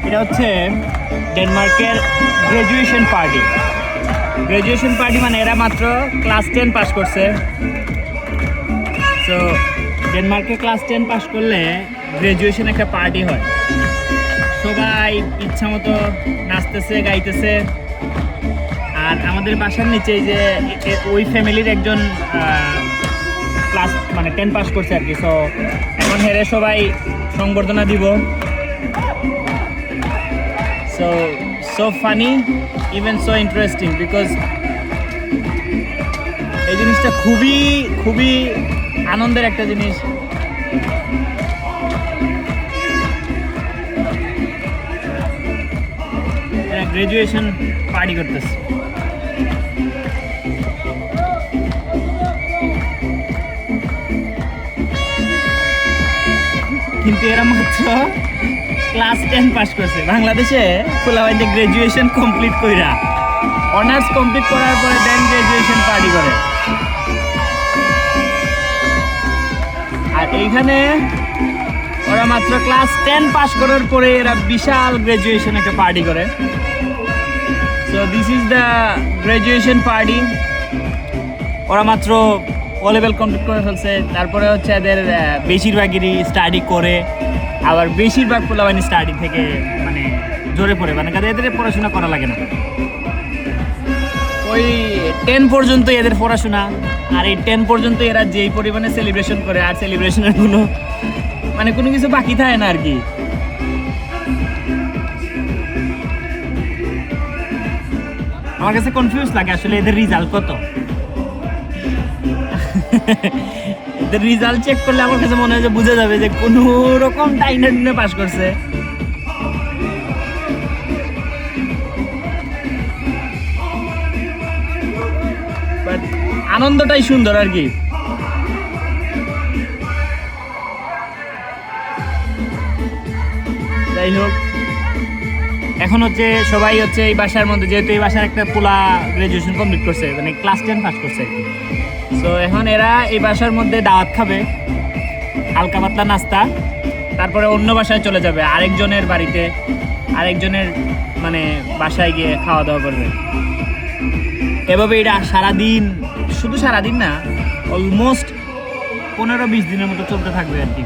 এটা হচ্ছে ডেনমার্কের গ্রাজুয়েশন পার্টি। গ্রাজুয়েশন পার্টি মানে এরা মাত্র ক্লাস 10 পাস করছে। সো ডেনমার্কে ক্লাস 10 পাস করলে গ্রাজুয়েশন একটা পার্টি হয়, সবাই ইচ্ছা মতো নাচতেছে গাইতেছে। আর আমাদের বাসার নিচে যে ওই ফ্যামিলির একজন ক্লাস মানে 10 পাস করছে আর কি। সো এখন হেরে সবাই সংবর্ধনা দিব। So funny, even so interesting, because এই জিনিসটা খুবই খুবই আনন্দের একটা জিনিস। গ্রাজুয়েশন পার্টি করতেছে। কিন্তু এরা মাত্র ক্লাস 10 পাস করছে। বাংলাদেশে ফুলাবাইতে গ্রাজুয়েশন কমপ্লিট কইরা অনার্স কমপ্লিট করার পরে দেন গ্রাজুয়েশন পার্টি করে। আর এইখানে ওরা মাত্র ক্লাস 10 পাস করার পরে এরা বিশাল গ্রাজুয়েশন একটা পার্টি করে। So this is the graduation party. ওরা মাত্র ও লেভেল কমপ্লিট করে ফেলছে, তারপরে হচ্ছে এদের বেশিরভাগেরই স্টাডি করে, আবার বেশিরভাগ পোলাবাহিনী স্টাডি থেকে মানে জোরে পড়ে, মানে এদের পড়াশোনা করা লাগে না। ওই 10 পর্যন্ত এদের পড়াশোনা, আর এই 10 পর্যন্ত এরা যেই পরিমাণে সেলিব্রেশন করে, আর সেলিব্রেশনের কোনো কিছু বাকি থাকে না আর কি। আমার কাছে কনফিউজ লাগে আসলে এদের রেজাল্ট কত। এদের রেজাল্ট চেক করলে আমার কাছে মনে হয় যে বুঝে যাবে যে কোনো রকম টাইনে পাস করছে। বাট আনন্দটাই সুন্দর আর কি। যাই হোক, এখন হচ্ছে সবাই হচ্ছে এই বাসার মধ্যে, যেহেতু এই বাসার একটা পোলা গ্রাজুয়েশন কমপ্লিট করছে, মানে ক্লাস 10 পাস করছে আর কি। সো এখন এরা এই বাসার মধ্যে দাওয়াত খাবে, হালকা পাতলা নাস্তা, তারপরে অন্য বাসায় চলে যাবে, আরেকজনের বাড়িতে, আরেকজনের মানে বাসায় গিয়ে খাওয়া দাওয়া করবে। এভাবে এটা সারাদিন, শুধু সারাদিন না, অলমোস্ট 15-20 দিনের মতো চলতে থাকবে আর কি।